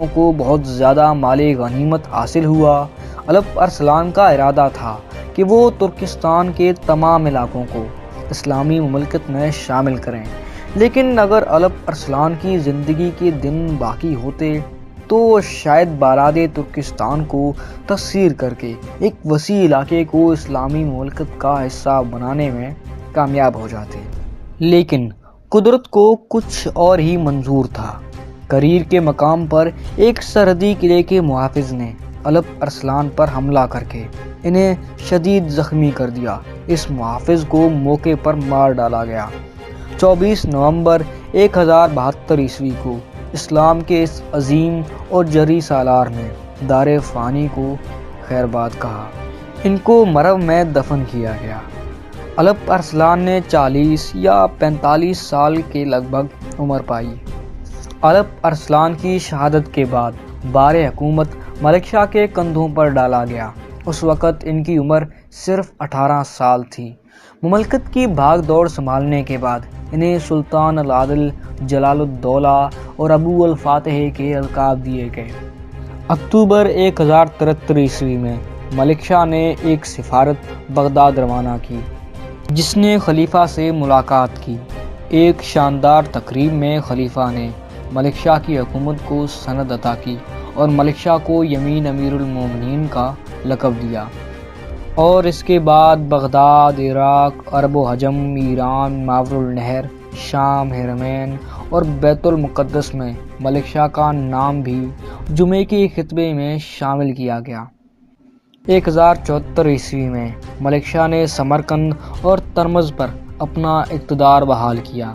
کو بہت زیادہ مال غنیمت حاصل ہوا۔ الپ ارسلان کا ارادہ تھا کہ وہ ترکستان کے تمام علاقوں کو اسلامی مملکت میں شامل کریں، لیکن اگر الپ ارسلان کی زندگی کے دن باقی ہوتے تو وہ شاید بالاد ترکستان کو تسخیر کر کے ایک وسیع علاقے کو اسلامی مملکت کا حصہ بنانے میں کامیاب ہو جاتے، لیکن قدرت کو کچھ اور ہی منظور تھا۔ کریر کے مقام پر ایک سرحدی قلعے کے محافظ نے الپ ارسلان پر حملہ کر کے انہیں شدید زخمی کر دیا۔ اس محافظ کو موقع پر مار ڈالا گیا۔ 24 نومبر 1072 عیسوی کو اسلام کے اس عظیم اور جری سالار میں دار فانی کو خیر باد کہا۔ ان کو مرو میں دفن کیا گیا۔ الپ ارسلان نے 40 یا 45 سال کے لگ بھگ عمر پائی۔ الپ ارسلان کی شہادت کے بعد بار حکومت ملک شاہ کے کندھوں پر ڈالا گیا۔ اس وقت ان کی عمر صرف 18 سال تھی۔ مملکت کی بھاگ دوڑ سنبھالنے کے بعد انہیں سلطان العادل، جلال الدولہ اور ابو الفاتح کے القاب دیے گئے۔ اکتوبر 1073 عیسوی میں ملک شاہ نے ایک سفارت بغداد روانہ کی جس نے خلیفہ سے ملاقات کی۔ ایک شاندار تقریب میں خلیفہ نے ملک شاہ کی حکومت کو سند عطا کی اور ملک شاہ کو یمین امیر المومنین کا لقب دیا، اور اس کے بعد بغداد، عراق، عرب و حجم، ایران، ماور النہر، شام، حرمین اور بیت المقدس میں ملک شاہ کا نام بھی جمعے کے خطبے میں شامل کیا گیا۔ 1074 عیسوی میں ملک شاہ نے سمرقند اور ترمز پر اپنا اقتدار بحال کیا۔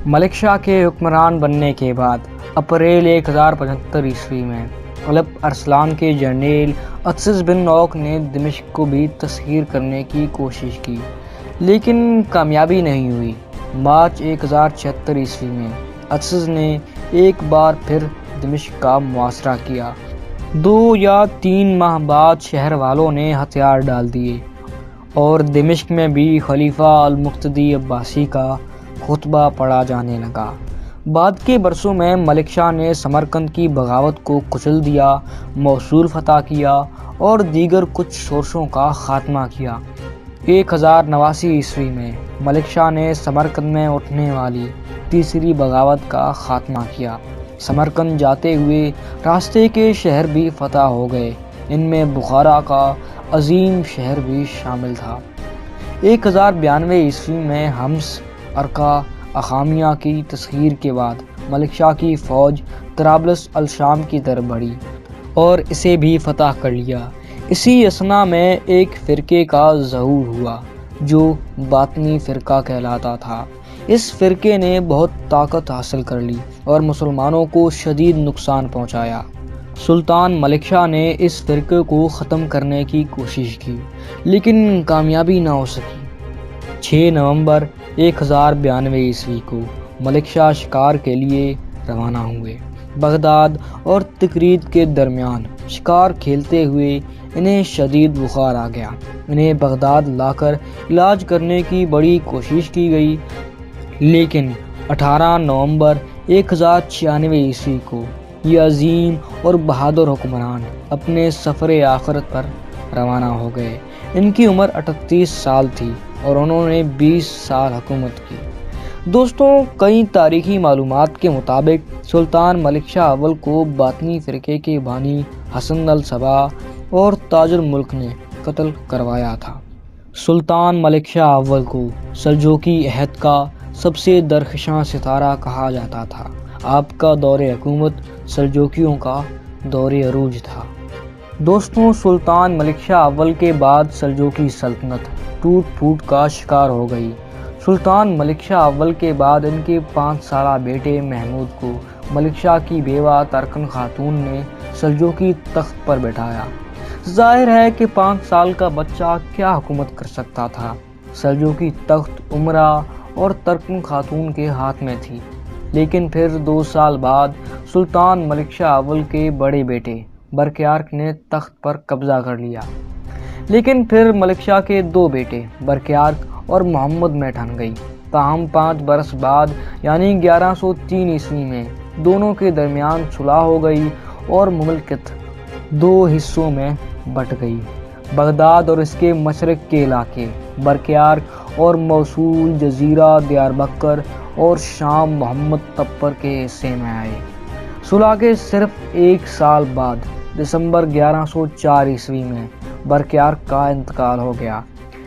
ملک شاہ کے حکمران بننے کے بعد اپریل 1075 عیسوی میں الپ ارسلان کے جرنیل اتسس بن نوک نے دمشق کو بھی تسخیر کرنے کی کوشش کی، لیکن کامیابی نہیں ہوئی۔ مارچ 1076 عیسوی میں اتسس نے ایک بار پھر دمشق کا محاصرہ کیا۔ 2 یا 3 ماہ بعد شہر والوں نے ہتھیار ڈال دیے اور دمشق میں بھی خلیفہ المقتدی عباسی کا خطبہ پڑھا جانے لگا۔ بعد کے برسوں میں ملک شاہ نے سمرقند کی بغاوت کو کچل دیا، موصول فتح کیا اور دیگر کچھ شورشوں کا خاتمہ کیا۔ 1089 عیسوی میں ملک شاہ نے سمرقند میں اٹھنے والی تیسری بغاوت کا خاتمہ کیا۔ سمرقند جاتے ہوئے راستے کے شہر بھی فتح ہو گئے، ان میں بخارا کا عظیم شہر بھی شامل تھا۔ 1092 عیسوی میں حمص، ارکا، اخامیہ کی تسخیر کے بعد ملک شاہ کی فوج طرابلس الشام کی طرف بڑھی اور اسے بھی فتح کر لیا۔ اسی اثنا میں ایک فرقے کا ظہور ہوا جو باطنی فرقہ کہلاتا تھا۔ اس فرقے نے بہت طاقت حاصل کر لی اور مسلمانوں کو شدید نقصان پہنچایا۔ سلطان ملک شاہ نے اس فرقے کو ختم کرنے کی کوشش کی، لیکن کامیابی نہ ہو سکی۔ 6 نومبر 1092 عیسوی کو ملک شاہ شکار کے لیے روانہ ہوئے۔ بغداد اور تکرید کے درمیان شکار کھیلتے ہوئے انہیں شدید بخار آ گیا۔ انہیں بغداد لا کر علاج کرنے کی بڑی کوشش کی گئی، لیکن 18 نومبر 1096 عیسوی کو یہ عظیم اور بہادر حکمران اپنے سفر آخرت پر روانہ ہو گئے۔ ان کی عمر 38 سال تھی اور انہوں نے 20 سال حکومت کی۔ دوستوں، کئی تاریخی معلومات کے مطابق سلطان ملک شاہ اول کو باطنی فرقے کے بانی حسن الصبا اور تاج الملک نے قتل کروایا تھا۔ سلطان ملک شاہ اول کو سلجوقی عہد کا سب سے درخشاں ستارہ کہا جاتا تھا۔ آپ کا دور حکومت سلجوقیوں کا دور عروج تھا۔ دوستوں، سلطان ملک شاہ اول کے بعد سلجوقی سلطنت ٹوٹ پھوٹ کا شکار ہو گئی۔ سلطان ملک شاہ اول کے بعد ان کے 5 سالہ بیٹے محمود کو ملک شاہ کی بیوہ ترکن خاتون نے سلجوقی تخت پر بٹھایا۔ ظاہر ہے کہ 5 سال کا بچہ کیا حکومت کر سکتا تھا۔ سلجوقی تخت عمرہ اور ترکن خاتون کے ہاتھ میں تھی، لیکن پھر 2 سال بعد سلطان ملک شاہ اول کے بڑے بیٹے برقیارق نے تخت پر قبضہ کر لیا، لیکن پھر ملک شاہ کے 2 بیٹے برقیارق اور محمد میں ٹھن گئی۔ تاہم 5 برس بعد یعنی 1103 عیسوی میں دونوں کے درمیان صلح ہو گئی اور مملکت دو حصوں میں بٹ گئی۔ بغداد اور اس کے مشرق کے علاقے برقیارک اور موصول، جزیرہ دیار بکر اور شام محمد تپر کے حصے میں آئے۔ صلح کے صرف ایک سال بعد دسمبر 1104 عیسوی میں برقیارک کا انتقال ہو گیا۔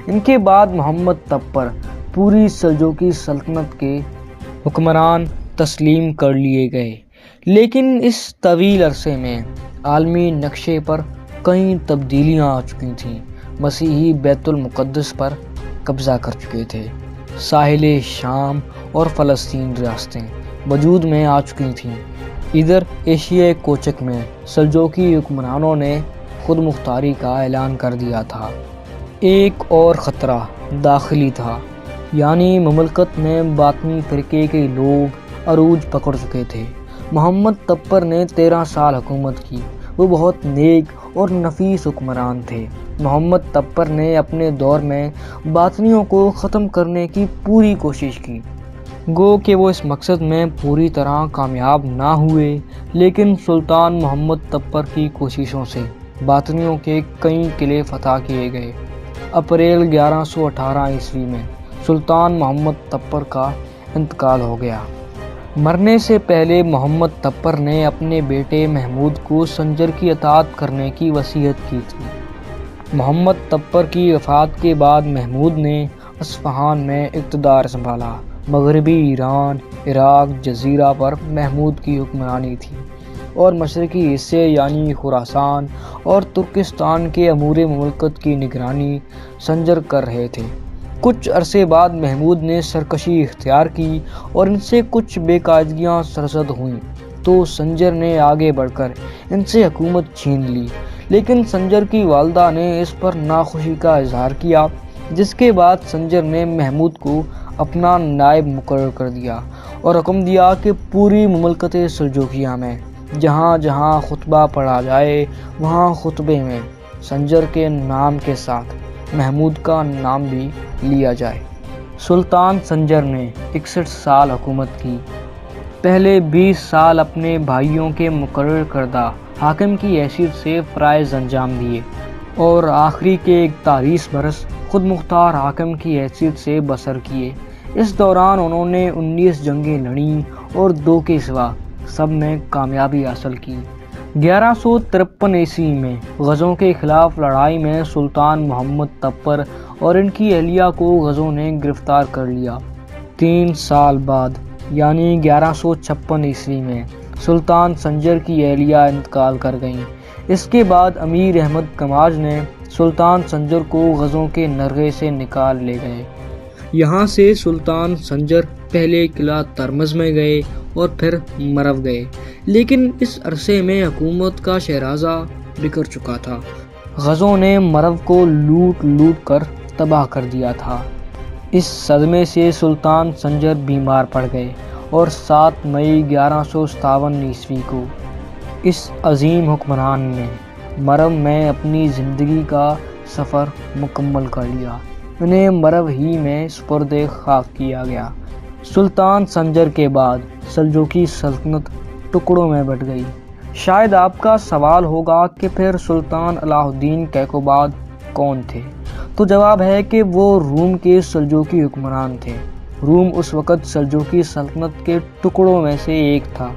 ان کے بعد محمد تپر پوری سلجوقی سلطنت کے حکمران تسلیم کر لیے گئے، لیکن اس طویل عرصے میں عالمی نقشے پر کئی تبدیلیاں آ چکی تھیں۔ مسیحی بیت المقدس پر قبضہ کر چکے تھے، ساحل شام اور فلسطین ریاستیں وجود میں آ چکی تھیں۔ ادھر ایشیائے کوچک میں سلجوقی حکمرانوں نے خود مختاری کا اعلان کر دیا تھا۔ ایک اور خطرہ داخلی تھا، یعنی مملکت میں باطنی فرقے کے لوگ عروج پکڑ چکے تھے۔ محمد تپر نے 13 سال حکومت کی۔ وہ بہت نیک اور نفیس حکمران تھے۔ محمد تپر نے اپنے دور میں باطنیوں کو ختم کرنے کی پوری کوشش کی۔ گو کہ وہ اس مقصد میں پوری طرح کامیاب نہ ہوئے، لیکن سلطان محمد تپر کی کوششوں سے باطنیوں کے کئی قلعے فتح کیے گئے۔ اپریل 1118 عیسوی میں سلطان محمد تپر کا انتقال ہو گیا۔ مرنے سے پہلے محمد تپر نے اپنے بیٹے محمود کو سنجر کی اطاعت کرنے کی وصیت کی تھی۔ محمد تپر کی وفات کے بعد محمود نے اصفہان میں اقتدار سنبھالا۔ مغربی ایران، عراق، جزیرہ پر محمود کی حکمرانی تھی اور مشرقی حصے یعنی خراسان اور ترکستان کے امور مملکت کی نگرانی سنجر کر رہے تھے۔ کچھ عرصے بعد محمود نے سرکشی اختیار کی اور ان سے کچھ بے قاعدگیاں سرزد ہوئیں تو سنجر نے آگے بڑھ کر ان سے حکومت چھین لی، لیکن سنجر کی والدہ نے اس پر ناخوشی کا اظہار کیا، جس کے بعد سنجر نے محمود کو اپنا نائب مقرر کر دیا اور حکم دیا کہ پوری مملکت سلجوقیہ میں جہاں جہاں خطبہ پڑھا جائے وہاں خطبے میں سنجر کے نام کے ساتھ محمود کا نام بھی لیا جائے۔ سلطان سنجر نے 61 سال حکومت کی۔ پہلے 20 سال اپنے بھائیوں کے مقرر کردہ حاکم کی حیثیت سے فرائض انجام دیے اور آخری کے 41 برس خود مختار حاکم کی حیثیت سے بسر کیے۔ اس دوران انہوں نے 19 جنگیں لڑیں اور 2 کے سوا سب میں کامیابی حاصل کی۔ 1153 عیسوی میں غزوں کے خلاف لڑائی میں سلطان محمد تپر اور ان کی اہلیہ کو غزوں نے گرفتار کر لیا۔ 3 سال بعد یعنی 1156 عیسوی میں سلطان سنجر کی اہلیہ انتقال کر گئیں۔ اس کے بعد امیر احمد کماج نے سلطان سنجر کو غزوں کے نرغے سے نکال لے گئے۔ یہاں سے سلطان سنجر پہلے قلعہ ترمز میں گئے اور پھر مرو گئے، لیکن اس عرصے میں حکومت کا شہرازہ بکھر چکا تھا۔ غزوں نے مرو کو لوٹ کر تباہ کر دیا تھا۔ اس صدمے سے سلطان سنجر بیمار پڑ گئے اور 7 مئی 1157 عیسوی کو اس عظیم حکمران نے مرو میں اپنی زندگی کا سفر مکمل کر لیا۔ انہیں مرو ہی میں سپرد خاک کیا گیا۔ سلطان سنجر کے بعد سلجوقی سلطنت ٹکڑوں میں بٹ گئی۔ شاید آپ کا سوال ہوگا کہ پھر سلطان علاء الدین کیقوباد کون تھے؟ تو جواب ہے کہ وہ روم کے سلجوقی حکمران تھے۔ روم اس وقت سلجوقی سلطنت کے ٹکڑوں میں سے ایک تھا،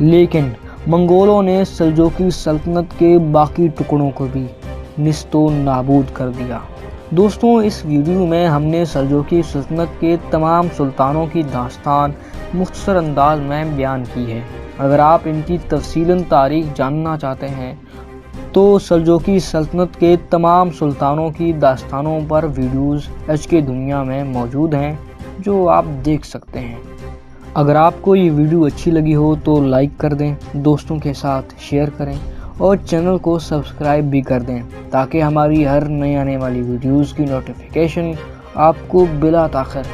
لیکن منگولوں نے سلجوقی سلطنت کے باقی ٹکڑوں کو بھی نیست و نابود کر دیا۔ دوستوں، اس ویڈیو میں ہم نے سلجوقی سلطنت کے تمام سلطانوں کی داستان مختصر انداز میں بیان کی ہے۔ اگر آپ ان کی تفصیلاً تاریخ جاننا چاہتے ہیں تو سلجوقی سلطنت کے تمام سلطانوں کی داستانوں پر ویڈیوز آج کی دنیا میں موجود ہیں جو آپ دیکھ سکتے ہیں۔ اگر آپ کو یہ ویڈیو اچھی لگی ہو تو لائک کر دیں، دوستوں کے ساتھ شیئر کریں اور چینل کو سبسکرائب بھی کر دیں تاکہ ہماری ہر نئی آنے والی ویڈیوز کی نوٹیفیکیشن آپ کو بلا تاخیر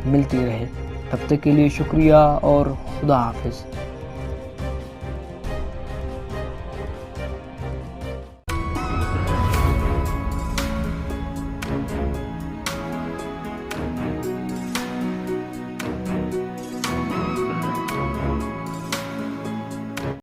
ملتی رہے۔ تب تک کے لیے شکریہ اور خدا حافظ۔